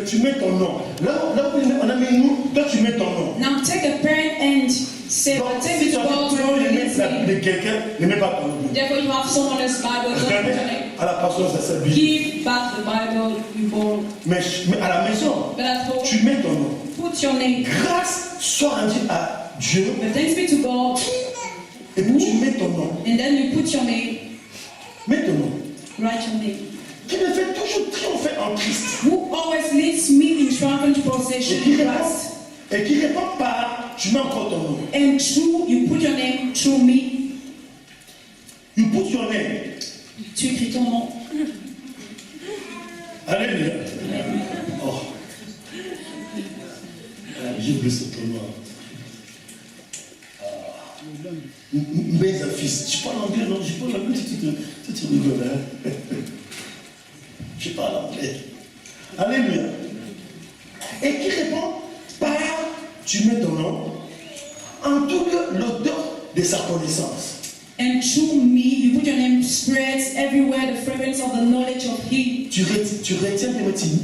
tu mets ton nom. Là où on a mis nous, toi tu mets ton nom. Now take a pen and say, Donc, take si it tu to as God besoin to de mettre la Bible de quelqu'un, ne mets pas ton nom. Therefore, you have someone else's Bible. Don't put your name. À la passion, ça s'habille. Give back the Bible you borrowed. Mais à la maison, But at home, tu mets ton nom. put your name. Grâce soit rendue à Dieu. But thanks be to God. Et puis tu mets ton nom. And then you put your name. Mets ton nom. Write your name. Qui me fait toujours triompher en Christ. Who always leads me in triumphant procession in Christ. Et qui répond par, tu mets encore ton nom. And through, you put your name through me. You put your name. Tu écris ton nom. Alléluia. Oh. J'ai oublié ce nom. Mes fils, je parle anglais, non, je parle anglais, tu rigoles, hein? Je parle anglais. Alléluia. Et qui répond par, tu mets ton nom, en tout cas l'odeur de sa connaissance. And through me, you put your name, spreads everywhere the fragrance of the knowledge of Him. Tu retiens,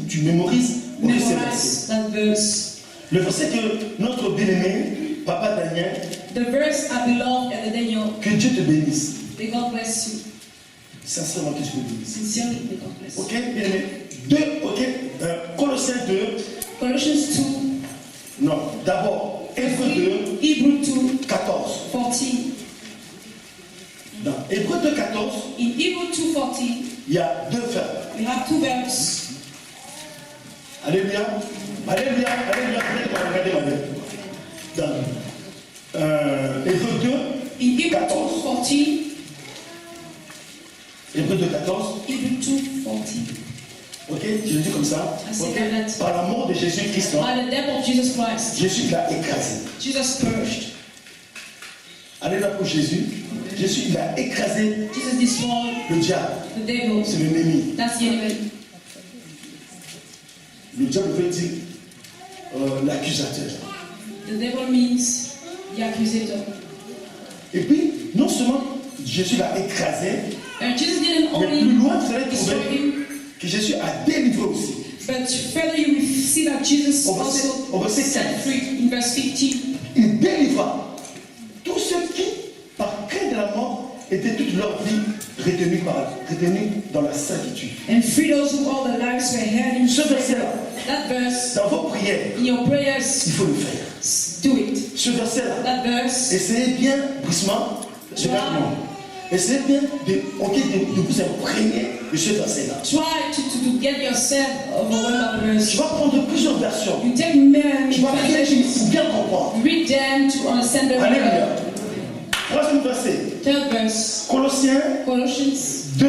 tu mémorises Memorize that verse. le verset que notre bien-aimé, Papa Daniel, The verse I beloved and Daniel. que Dieu te bénisse. May God bless you. Sincèrement, que Dieu te bénisse. Sincerely, may God bless you. Ok, bien-aimé. 2, ok, Colossiens 2. Colossians 2. Non, d'abord, Hébreux 2, Hebrew 2, 14. 14. Dans Hébreux 2, 14, In Hebrew 2, 14, il y a deux verbes. we have two verbs. Alléluia. Alléluia. Alléluia. Regardez ma lettre. Dans Hébreux 2, In Hebrew 2, 14. 14, Hébreux 2, 14. Hebrew 2, 14. Ok, je le dis comme ça. Ok. Par la mort de Jésus-Christ, By the death of Jesus Christ, Jésus l'a écrasé. Jesus purged. Alléluia pour Jésus. Jésus il a écrasé Jesus destroyed le diable. the devil. C'est l'ennemi. That's the enemy. Le diable veut dire l'accusateur. The devil means the accusator. Et puis, non seulement Jésus l'a écrasé, And Jesus didn't mais plus only loin, vous allez destroy trouver him, que Jésus a délivré aussi. but further you will see that Jesus Au verset also 15. set free in verse 15. Il délivra tous ceux qui, par crainte de la mort, étaient toute leur vie retenus dans la servitude. And free those who all their lives were held in Ce verset-là, that verse. dans vos prières, In your il prayers, faut le faire. do it. Ce verset-là, That verse. essayez bien, Brisman, essayez bien de vous imprégner de ce verset-là. Try to get yourself overwhelmed by the verse. Tu vas prendre plusieurs versions. You take many Tu vas translations. pour bien comprendre. Read them to understand the Alléluia. word. Troisième verset. Third verse. Colossiens Colossians 2,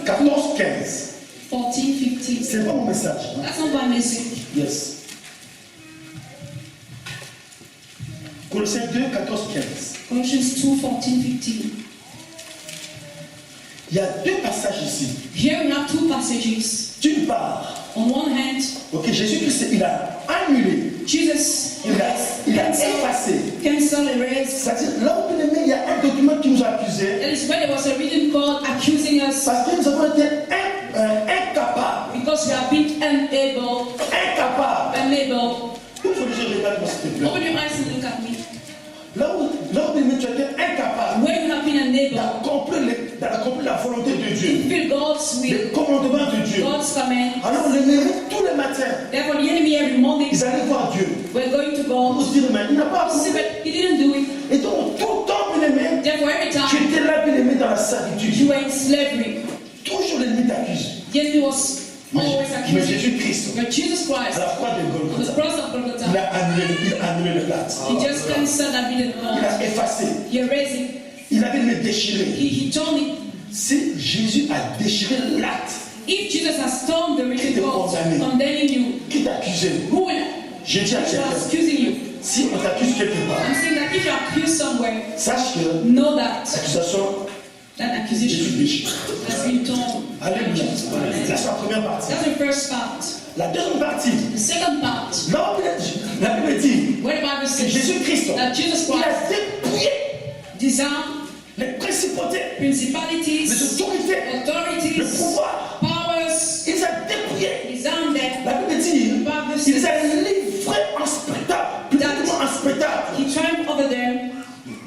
14, 15. 14, 15. C'est pas mon message. Hein? That's not my message. Yes. Colossiens 2, 14, 15. Colossians 2, 14, 15. Il y a deux passages ici. Here we have two passages. D'une part, On one hand, ok, Jésus-Christ, il a annulé, Jesus il a effacé. cancel, erase. C'est-à-dire, là où il y a un document qui nous accusait, That is why there was a written called accusing us parce que nous avons été incapables. because we have been unable. Il faut déjà regarder, s'il te plaît. Open your eyes and look at me. Là où tu étais incapable Where you have been unable d'accomplir la volonté de Dieu, to fulfill God's le will, commandement de Dieu. God's command. Alors l'ennemi, tous les matins, Therefore, the enemy every morning ils allaient voir Dieu. we're going to Pour God. se dire, mais il n'a pas See, accompli. but he didn't do it. Et donc, tout le temps, bien aimé, Therefore, every tu time étais là, bien aimé, dans la servitude. you were in slavery, Toujours l'ennemi t'accuse. the enemy was always Mais accusing you. Jésus-Christ, But Jesus à Christ, la croix de on the Golgotha, cross of il Golgotha, a annulé le plâtre. he just cancelled that written Il law. a effacé. He erased it. Il avait le déchiré. He torn it. Si Jésus a déchiré l'acte If Jesus has torn the written Qui te law, condamné. condemning you, qui t'accusait, who will je dis à was quelqu'un, accusing you? si on t'accuse quelque part, I'm saying that if you are accused somewhere, sache que know that l'accusation that est accusation une déchirée. has been torn. Alléluia. Ça, c'est la première partie. That's the first part. La deuxième partie, The second part, là où la Bible dit where the Bible que says Jésus-Christ, that Jesus il Christ a dépouillé disarmed les principautés, les principalities, autorités, le authorities, pouvoir. powers, Il les a dépouillés. disarmed them. La Bible dit il les a livrés en spectacle, publiquement en spectacle. He triumphed over them.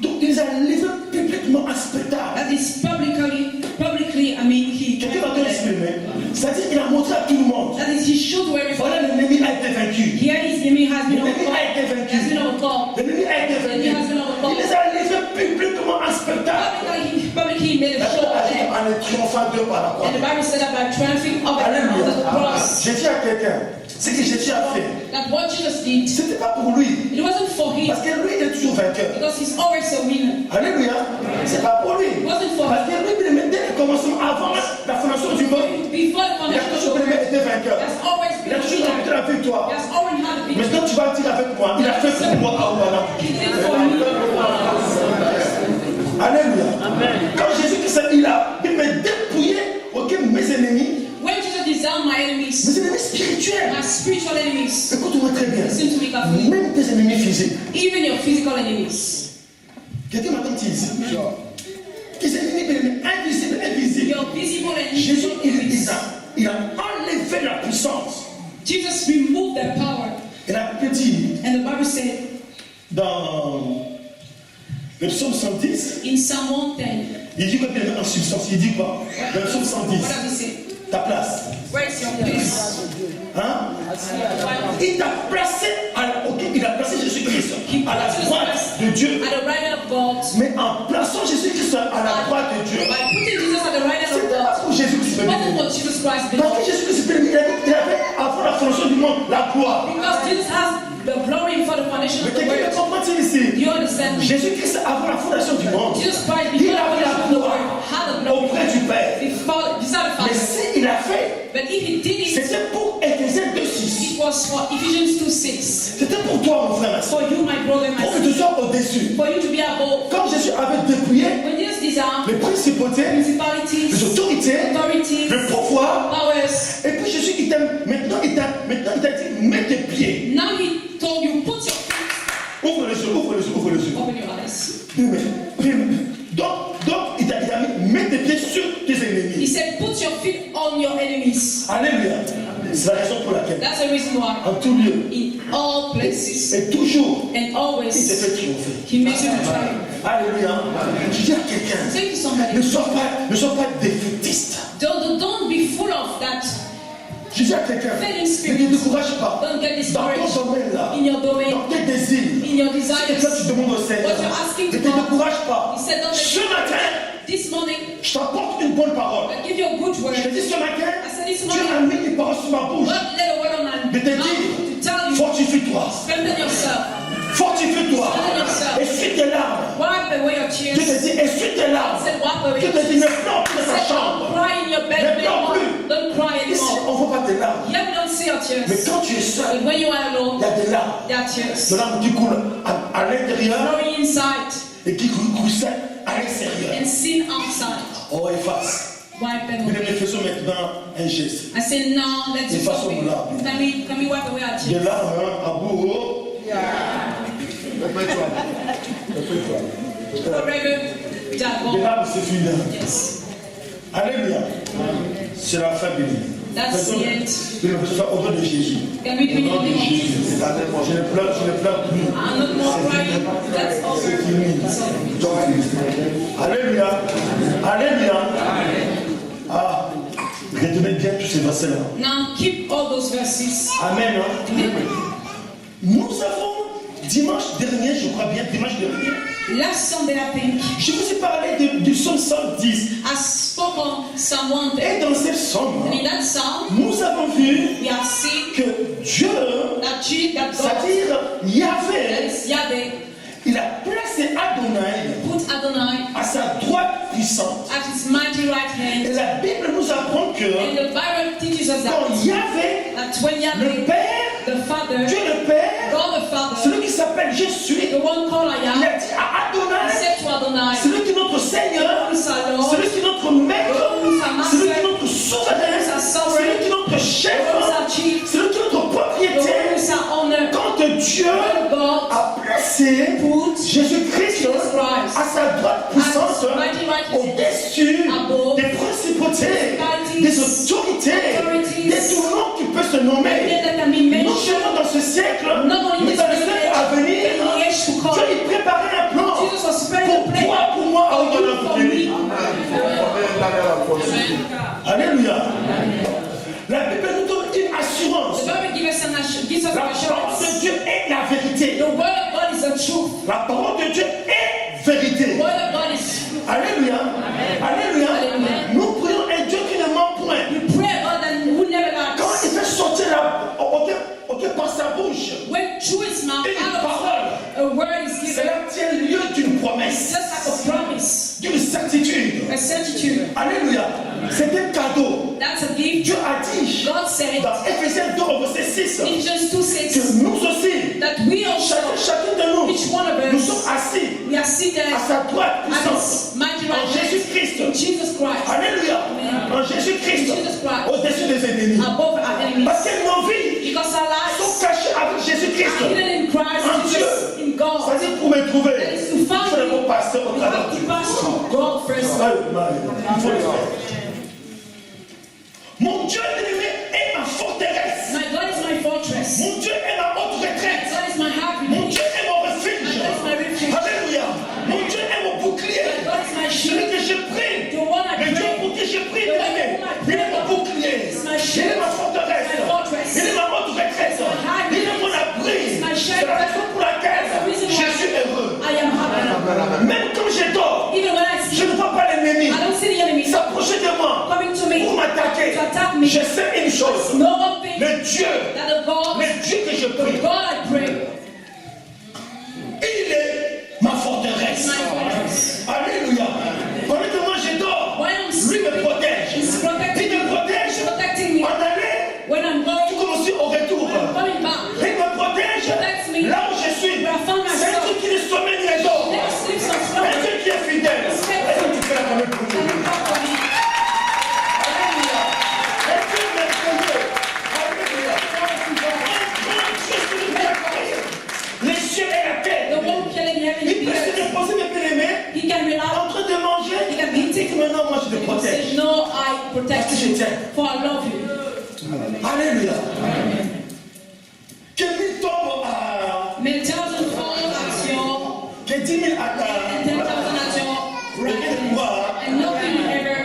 Donc il les a livrés publiquement en spectacle. That is publicly, he Quelqu'un va triumphed te over them. l'exprimer. C'est-à-dire qu'il a montré à tout le monde. That is, he showed to Voilà, everybody. l'ennemi a été vaincu. Here his enemy has been L'ennemi a été overcome. vaincu. Has been overcome. L'ennemi a été vaincu. Il les a livrés publiquement en spectacle. Publicly he made a show of them. En les triomphant d'eux par la croix. And the Bible said that by triumphing over them on the cross, J'ai dit à quelqu'un, ce que Jésus a fait, that what Jesus did, ce n'était pas pour lui. it wasn't for him, Parce que lui, il est toujours vainqueur. because he's always a winner. Alléluia. C'est pas pour lui. It wasn't for Parce him. que lui, dès le commencement, avant la fondation du monde, Before the il a foundation toujours of the world, été vainqueur. he has always Il been a a toujours remporté winner. la victoire. He has always had a victory. Maintenant, tu vas dire avec moi, il a fait pour moi à Ouala. He did it for me. Alléluia. Quand Jésus-Christ, il m'a dépouillé, ok, mes ennemis When Jesus disarmed my enemies, spirituels. my spiritual enemies, Écoute-moi très bien. listen to me carefully, Même tes ennemis physiques. even your physical enemies, Quelqu'un m'entend ici? Tes ennemis invisibles. your visible and Jésus, invisible enemies. il a enlevé la puissance. Jesus removed their power. Et la Bible dit And the Bible said dans le psaume 110, in Psalm 110, il dit quoi en substance? Il dit quoi? Dans le psaume 110, what does it say? ta place. Where's your place? Hein? Il t'a placé, il a placé Jésus-Christ à la droite de Dieu. At the right hand of God. Mais en plaçant Jésus-Christ à la droite de Dieu, By putting Jesus at the right hand of c'était pas God, pour Jésus-Christ. it wasn't for Jesus Christ, Parce que Jésus-Christ, il avait, avant la fondation du monde, la gloire. because Jesus has the glory for the foundation Mais of the quelqu'un world. comprend ici? Do you understand me? Jésus-Christ, avant la fondation du monde, Jesus Christ, il before the avait la foundation of the gloire world, had the glory auprès du Père. beside the Mais Father. s'il a fait, But if he did it, c'était pour Éphésiens 2:6. it was for Ephesians 2:6. C'était pour toi, mon frère. For you, my brother, my Pour que sister. tu sois au-dessus. For you to be above. Quand Jésus avait dépouillé When Jesus disarmed les principautés, les principalities, autorités, authorities, le pouvoir, powers, et puis Jésus, il t'a dit, mets tes pieds. now he told you, put your feet, Ouvre les yeux, ouvre les yeux, ouvre les yeux. open your eyes. Donc, il t'a mis, mets tes pieds sur tes He ennemis. said, put your feet on your enemies. Alléluia. C'est la raison pour laquelle, That's the reason why, en tout lieu, in all places et toujours, and il te always, fait triompher. he makes you to triumph. Alléluia. Je dis à quelqu'un, Say to somebody, ne sois pas défaitiste. don't be full of that. Je dis à quelqu'un, Feeling ne spirit. te décourage pas. Don't get Dans ton discouraged domaine là, in your domain, dans tes désirs, in your ce que desires. toi tu demandes au Seigneur, What you're asking ne to te God. décourage pas. He said, don't Ce let matin, this morning, je t'apporte une bonne parole. I give you a good word. Je te dis ce matin, I said this Dieu a morning, mis une parole sur ma bouche. God let a word on my De te mouth dire, to tell you, fortifie-toi, strengthen yourself, fortifie-toi, strengthen yourself. essuie tes larmes. Wipe away your Dieu tears. te dit, essuie tes He larmes. said, wipe away Dieu your te dit, tears. ne pleure plus He dans ta said, chambre. don't cry in your bed Ne pleure anymore. plus. Don't cry Ici, anymore. on ne voit pas tes larmes. Here we don't see your Mais tears. quand tu es seul, But when you are il y alone, a des larmes. there are tears Des larmes qui coulent à l'intérieur flowing inside et qui ruissellent à l'extérieur. and sin outside. Oh, efface. Wipe them Nous away. faisons maintenant un geste. I said, now let's do De façon something. là. Can we wipe away our Des tears? larmes à bout. Forever, Des Jacob. larmes, c'est fini. Yes. Alléluia. C'est la fin bénie. That's the end. Au nom de Jésus. Can we do Au nom de anything? Jésus. Je ne pleure plus. I'm not more crying. That's C'est over. fini. So, Alléluia. Alléluia. Ah, retenez bien tous ces versets-là. now keep all those verses. Amen. Hein? Nous avons, dimanche dernier, je crois bien, dimanche dernier, Last Sunday, I think, je vous ai parlé du psaume 110. I spoke on Psalm 1 Et dans ce psaume, and in that psalm, nous avons vu we have seen que Dieu, that God, c'est-à-dire that Yahvé, is Yahweh, il a placé Adonai put Adonai à sa droite puissante. at his mighty right Et hand. la Bible nous apprend que And the Bible teaches us quand that, Yahvé, that when le Yahweh, Père, the Father, Dieu le Père, God the Father, celui qui s'appelle Jésus, the one called I il am, a dit à he Adonai, said to Adonai, celui qui est notre Seigneur, who is our Lord, celui qui est notre maître, celui qui est notre souverain, celui qui est notre chef, who is our chief, celui qui est notre the one who propriétaire. is our honor, Quand Dieu when God a placé put Jésus-Christ à sa droite puissante au-dessus des principautés, des autorités, des tout noms qui peuvent se nommer. Notre seulement dans ce siècle, Not only mais this dans le siècle à venir, in the age to come. Dieu il préparait un plan Jesus was preparing pour a plan toi, pour moi, for avant you, notre for vie. me. Alléluia. La Bible nous donne une assurance. The Bible gives us La an parole assurance. de Dieu est la vérité. The word of God is the truth. La parole de Dieu est vérité. The word of God is truth. Alléluia. Alléluia. Alléluia. Nous prions un Dieu qui ne ment point. We pray God that would never Quand lies. il fait sortir par sa bouche When through his mouth, une out of parole, a word is given, cela tient lieu d'une promesse, just like a promise, d'une certitude. a certitude. Alléluia. C'est un cadeau. That's a gift. Dieu a dit God said dans Ephésiens 2 au verset 6 Ephesians que 2:6 nous aussi, that we also, chacun de nous, each one of nous us, sommes assis we are seated à sa droite at puissante his mighty en right hand Jésus-Christ. in Jesus Christ, Alléluia. Amen. En Jésus-Christ. Jesus Christ. Au-dessus des ennemis. above our enemies. Parce que nos vies Because our sont lives cachées avec Jésus-Christ. are hidden in Christ En Jesus, Dieu. in God. C'est-à-dire pour me trouver, That is to il find faut d'abord me. passer au You travers have de to Dieu. pass through God first. Il faut le faire. Mon Dieu bien-aimé est ma forteresse. My God is my fortress. Mon Dieu est ma haute retraite. God is my happy Mon place. Dieu est mon refuge. My God is my refuge. Alléluia. Mon Dieu est mon bouclier. My God is my Celui shield. que je prie. The one I Le Dieu pray. pour qui je prie, The one bien-aimé. whom I Il pray. est mon bouclier. It's my Il shield. est ma forteresse. My fortress. Il est ma haute retraite. my high Il est mon abri. It's my C'est shelter. la raison pour laquelle That's the reason je why suis heureux. I am happy. Même quand je dors, Even when I je sleep, ne vois pas l'ennemi I don't see the enemy s'approcher de moi coming to me pour m'attaquer. to attack me. Je sais une chose. No one thing Le Dieu, that the God, le Dieu que je prie, God I pray, il est ma forteresse. is my fortress. Alléluia. Pendant que moi je dors, When I'm lui me protège. He's protecting Il me me. protège He's protecting me. en aller, When I'm tout going, comme aussi au retour. coming back, Il me protège protects me. là où je suis. Where I found C'est un myself. Dieu qui ne sommeille ni ne dort. Never sleeps or Un slumbers. Dieu qui est fidèle. Est-ce que tu fais la même pour And lui? he fought for me. Alléluia. Un Dieu merveilleux. Alléluia. Les cieux et la terre. The one who created the heaven Il and peut the se earth. déposer mes bien-aimés He can rely en train de manger. He can be Il dit que maintenant moi je te He protège. said, no, I protect Parce que je you, t'aime. for I love you. Alléluia. Que 1000 tombent à. May 1,000 fall at your, Que 10 000 à and 10,000 at your right hand, and nothing will ever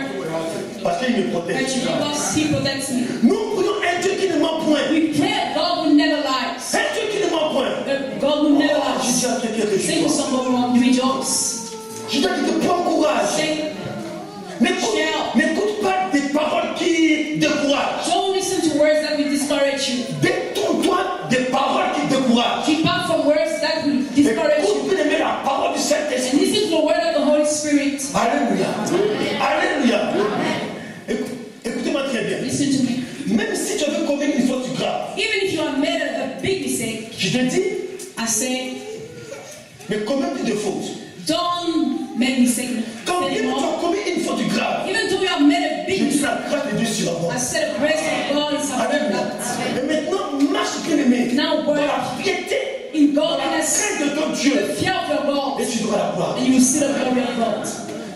Parce qu'il me protège. hurt you, because He protects me. Nous prions un Dieu qui ne ment point. We pray God will never lie. Un Dieu qui ne ment point. God will never Je dis lie. à quelqu'un que Say je to dois. someone, rejoice. Je dois te prendre courage. Say, N'écoute pas des paroles qui découragent. don't listen to words that will discourage you. Détourne-toi des paroles qui découragent. Depart from words that will discourage Écoute you. bien la parole du And Saint-Esprit. listen to the word of the Holy Spirit. Alléluia. Alléluia. Écoutez-moi très bien. Listen to me. Même si tu avais commis une faute grave, Even if you have made a big mistake, je te dis, I say, mais combien plus de fautes? don't make mistakes Quand bien tu anymore. as commis une faute grave, Even though you have made a je big dis mistake, la grâce de Dieu sur la mort. I said the grace of God is upon Alléluia. that. Mais maintenant, marche bien aimé Now dans work la piété, in dans la godliness, crainte de ton the Dieu, fear of your God, et tu devras la gloire. and you will see the glory of God.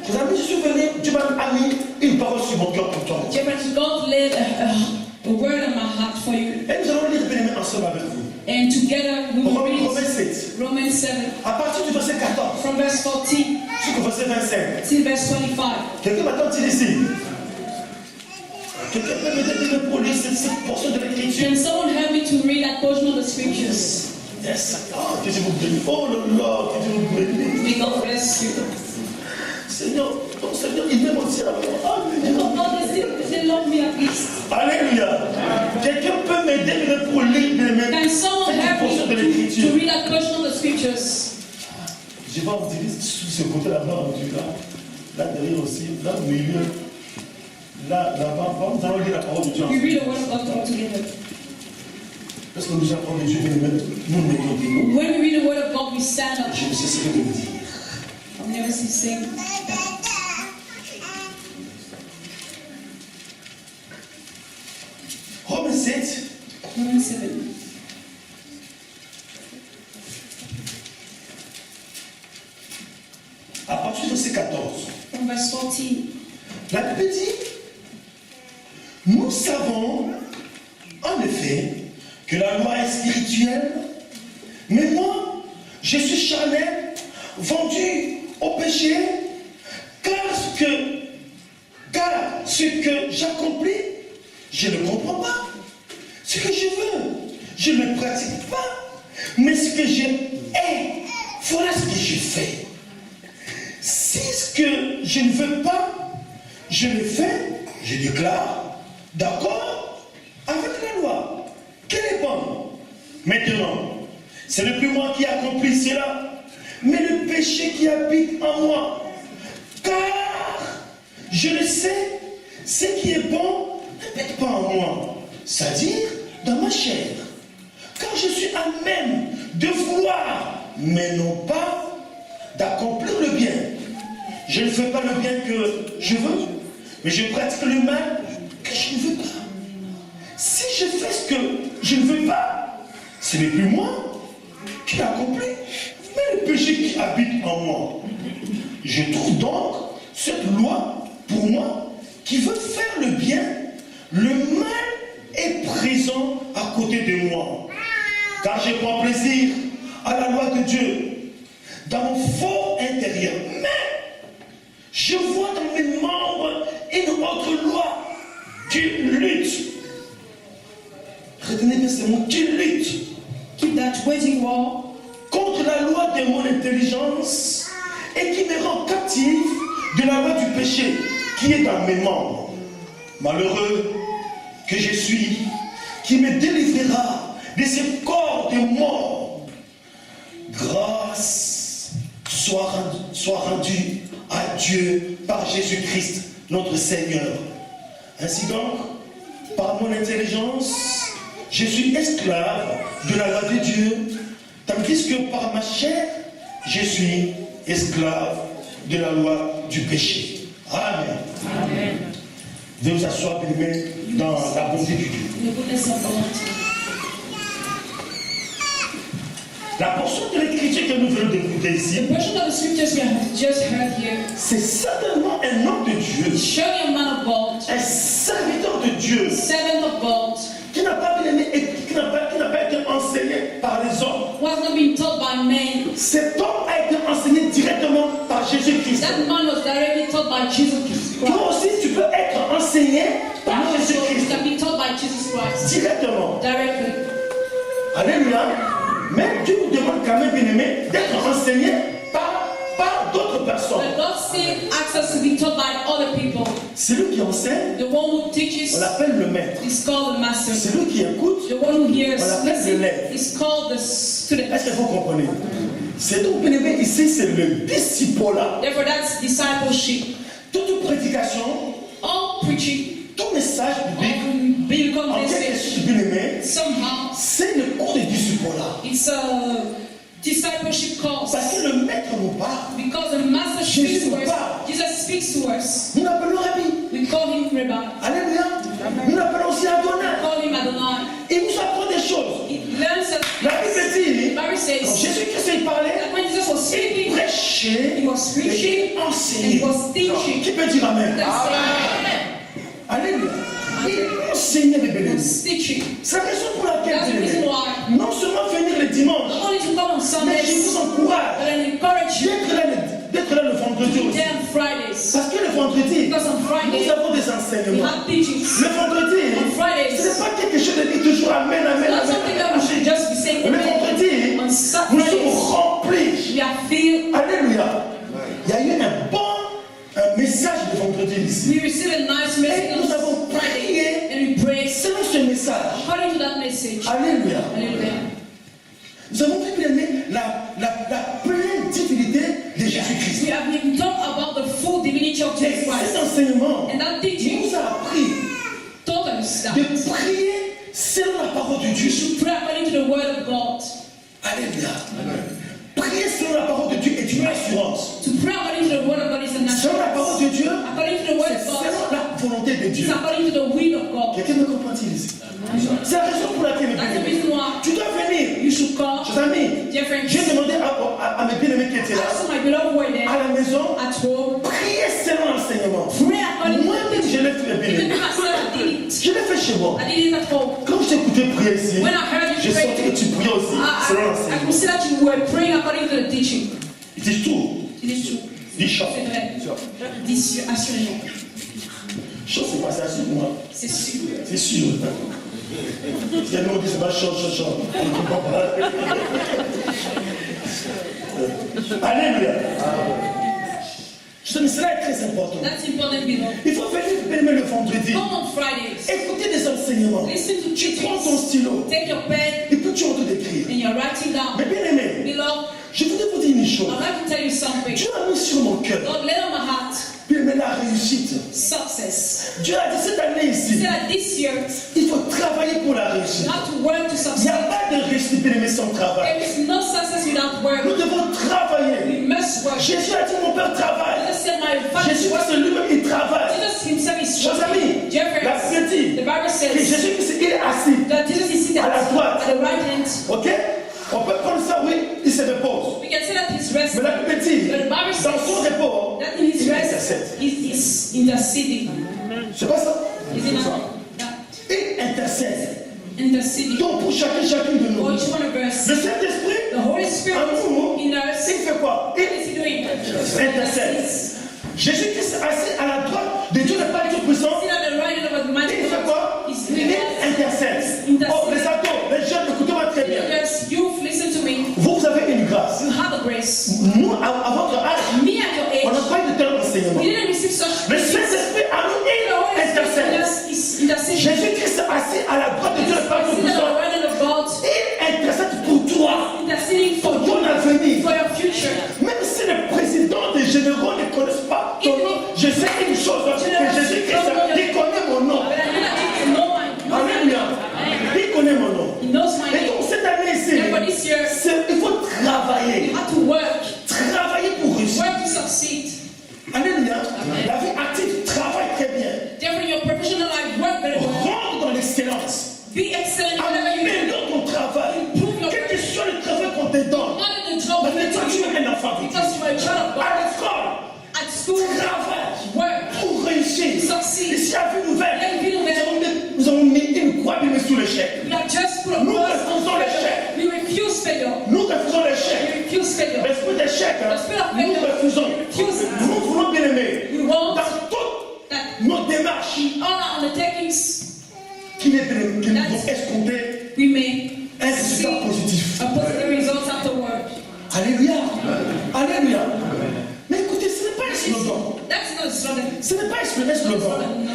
Mes amis, je suis venu, Dieu m'a mis une parole sur mon cœur pour toi. Jeopardy, God laid a word on my heart for you. Et nous allons lire bien aimé ensemble avec vous. And together we will Romains read 7, Romans 7 à partir du verset 14 from verse 14 jusqu'au verset 25. till verse 25. Quelqu'un m'attend-il ici? Quelqu'un peut m'aider pour lire cette portion de l'écriture? Can someone help me to read that portion of the scriptures? Yes. Oh, que Dieu vous bénisse. Oh là là, que Dieu vous bénisse. May God bless you. Seigneur, ton Seigneur, il m'aime aussi à moi. Alléluia. Oh, God, they love me at least. Alléluia. Quelqu'un peut m'aider pour lire Can someone cette help portion de me l'écriture? to read that portion of the scriptures? Je vais en dire sous ce côté là-bas, en tout cas. Là derrière aussi, là au milieu. Là-bas, nous allons lire la parole de Dieu. We read the word of God all together. Parce que nous apprenons Dieu, nous mettons des mots. When we read the word of God, we stand up. Je ne cesserai de le dire. I've never seen saying that. Romains 7, Romans 7. à partir du verset 14. From verse 14. La Bible dit, nous savons en effet que la loi est spirituelle, mais moi, je suis charnel, vendu au péché, car ce que j'accomplis, je ne comprends pas. Ce que je veux, je ne pratique pas. Mais ce que je hais, voilà ce que je fais. Si ce que je ne veux pas, je le fais, je déclare, d'accord avec la loi, qu'elle est bonne. Maintenant, ce n'est plus moi qui accomplis cela, mais le péché qui habite en moi. Car je le sais, ce qui est bon n'habite pas en moi, c'est-à-dire dans ma chair. Car je suis à même de vouloir, mais non pas d'accomplir le bien. Je ne fais pas le bien que je veux, mais je pratique le mal que je ne veux pas. Si je fais ce que je ne veux pas, ce n'est plus moi qui l'accomplis, mais le péché qui habite en moi. Je trouve donc cette loi pour moi qui veut faire le bien. Le mal est présent à côté de moi. Car je prends plaisir à la loi de Dieu dans mon fort intérieur. Mais je vois dans mes membres une autre loi qui lutte. Retenez bien ce mot, qui lutte. Keep that waging war Contre la loi de mon intelligence et qui me rend captif de la loi du péché qui est dans mes membres. Malheureux que je suis, qui me délivrera de ce corps de mort. Grâce soit rendue à Dieu par Jésus-Christ, notre Seigneur. Ainsi donc, par mon intelligence, je suis esclave de la loi de Dieu, tandis que par ma chair, je suis esclave de la loi du péché. Amen. Amen. Veuillez vous asseoir, bien-aimés, dans la bonté du Dieu. The goodness of God. La portion de l'écriture que nous venons d'écouter ici, The portion of the scriptures we have just heard here c'est certainement un homme de Dieu, showing a man of God, un serviteur de Dieu, servant of God, qui n'a pas bien aimé et qui n'a pas été enseigné par les hommes. who has not been taught by men. Cet homme a été enseigné directement par Jésus-Christ. That man was directly taught by Jesus Christ. Toi aussi, tu peux être enseigné par You Jésus-Christ can be taught by Jesus Christ directement. directly. Alléluia. Mais Dieu nous demande quand même, bien aimé, d'être enseigné par d'autres personnes. But God still asks us to be taught by other people. Celui qui enseigne, The one who teaches on l'appelle le maître. is called the master. Celui qui écoute, The one who hears on l'appelle listen l'élève. is called the student. Est-ce que vous comprenez? C'est donc, bien aimé, ici, c'est le disciple-là. Therefore, that's discipleship. Toute prédication, All preaching, tout message biblique, all biblical en quelque message, sorte, bien aimé, somehow, c'est le cours de disciple-là. it's a discipleship course. Parce que le maître nous parle. Because the master speaks Jesus to us. parle. Jesus speaks to us. Nous l'appelons Rabbi. We call him Rabbi. Alléluia. Nous l'appelons aussi Adonai. We call him Adonai. Il nous apprend des choses. He learns us. La Bible dit, The Bible quand says Jésus-Christ il parlait, that when Jesus was il speaking, prêchait, he was et preaching il and enseignait. he was teaching. Qui peut dire Amen? That's Alléluia. Il enseignait les he bénédictions. was teaching. C'est la raison pour laquelle, That's the bien-aimés, reason why non seulement venir le dimanche, not only to come on mais je vous Sundays, encourage but I encourage you d'être là le vendredi to be aussi. there on Fridays. Parce que le vendredi, Because on Friday, nous avons des we enseignements. have teachings. Le vendredi, On Fridays, ce n'est pas quelque chose de dire toujours Amen, Amen, not something that we Amen. should just be saying. Le Amen. vendredi, On nous sommes Saturdays, remplis. we are filled. Alléluia. Il y a eu un bon message de vendredi ici. We receive a nice message Et nous on avons Friday, prié and we pray selon ce message. according to that message. Alléluia. Hallelujah. Nous avons vu, bien aimé, la pleine divinité de Jésus-Christ. We have been taught about the full divinity of Et Jesus cet Christ. enseignement And that teaching nous a appris taught us that de prier selon la parole de Dieu. to pray according to the word of God. Alléluia. Prier selon la parole de Dieu est une assurance. To pray according to the word of God is an Selon la parole assurance. de Dieu, According to the word c'est of God, selon la volonté de Dieu. it's according to the will of God. Quelqu'un me comprend-il ici? C'est la raison pour laquelle, That's the reason why tu dois venir. you should call, Chers amis, dear friends, j'ai demandé à mes bien-aimés qui étaient là, ask my beloved were there à la maison, at home. prier selon l'enseignement. Pray according to Moi-même, je l'ai fait, mes even bien-aimés. myself, I did it. Je l'ai fait chez moi. I did it at home. Quand je t'écoutais prier ici, When I heard J'ai senti que tu priais aussi selon I l'enseignement. could see that you were praying according to the teaching. Il dit tout. Il est sûr. Dis chant. C'est vrai. Dis assurément. Chant, c'est pas ça sur moi. C'est sûr. C'est sûr. Si nous on dit c'est pas chant. On ne comprend pas. Alléluia. Cela est très important. That's important, beloved. Il faut venir le vendredi. Come on Fridays. Écoutez des enseignements. Listen to Tu prends ton teachings. stylo. Take your pen Et puis tu es en train d'écrire. and you're writing down. Mais bien aimé, Beloved, je voudrais vous dire une chose. I'd like to tell you something. Dieu a mis sur mon cœur. God laid on my heart Bien aimé, la réussite. success. Dieu a dit cette année He ici, said that this year il faut travailler pour la you réussite. have to work to Il n'y succeed. a pas de réussite, bien aimé, sans travail. There is no success without Nous work. devons travailler. We must work. Jésus a dit mon Père travaille. Jesus said, my father Jésus works. c'est lui-même, il travaille. Jesus himself is Chers amis, working. Dear la friends, Bible dit the Bible que says Jésus il est assis. that Jesus is seated À la droite. at the right hand. Ok? On peut prendre ça, oui, il se repose. We can say that he's Mais resting. la Bible dit, But the Bible dans son says repos, that in his il rest, intercède. he's interceding. C'est pas ça? Is it not? Yeah. Il intercède. Interceding. Donc pour chacune de nous, For each one of us. le Saint-Esprit, The Holy Spirit en nous, in us. il fait quoi? What is he doing? Intercède. Jésus-Christ assis à la droite de Dieu le Père Tout-Puissant, Sitting at the right hand of the mighty il fait quoi? God. He's Il doing intercède. Oh, les ados, les jeunes, écoutez-moi très bien. Yes, youth, listen to me. Vous avez une grâce. You have a grace. Nous, à votre âge, Me at your on n'a age, pas eu de tel enseignement. we didn't receive such Le grace. Saint-Esprit a nous, The Holy il Spirit in intercède. us is interceding. Jésus-Christ assis à la droite de Dieu le Père Sitting at the Tout-Puissant, right hand of God. il intercède pour toi, Interceding for pour ton you, avenir. for your future. Même si les présidents des généraux ne connaissent pas ton nom, je sais une chose, que Jésus-Christ, il connaît mon nom. But I know that you know my Alléluia. Il connaît mon nom. He knows my Et name. donc cette année ici, Therefore this year, il faut travailler. you have to work. Travailler pour réussir. Work to succeed. Alléluia. La vie active travaille très bien. Therefore, in your professional life, work very well. Rentre dans l'excellence. Be excellent in whatever you do. Améliore ton travail. Quel que soit le travail qu'on te donne. Not in the job, Parce que toi, tu es un enfant de Dieu. because you are a child of God. À l'école, At school, travaille work. pour réussir. Succeed. Ici, à Ville Nouvelle, Let Ville Nouvelle. nous avons mis une croix bien sous l'échec. We have just put a Nous cross refusons on l'échec. failure. We refuse failure. Nous refusons We l'échec. refuse failure. L'esprit d'échec, hein, L'esprit of nous failure. refusons. Refuse. Nous voulons bien aimer. We want Dans toutes that nos démarches all our undertakings qui nous vont escompter we may un résultat see positif. a positive result afterward. Alléluia. Alléluia. Mais écoutez, ce n'est pas un slogan. That's not a slogan. Ce n'est pas un slogan.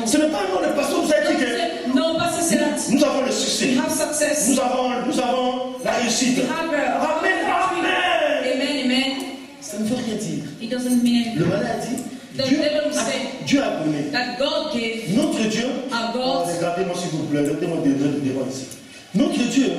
Ce n'est pas un nom de pasteur. Vous avez dit que No, Pastor said that nous avons le succès. we have success. Nous avons la réussite. We have Amen. Amen. Amen, amen. Ça ne veut rien dire. It doesn't mean Le malade a dit, The Dieu devil a, said Dieu a donné. that God gave Notre Dieu, our God. regardez-moi s'il vous plaît, regardez-moi devant ici. Notre Dieu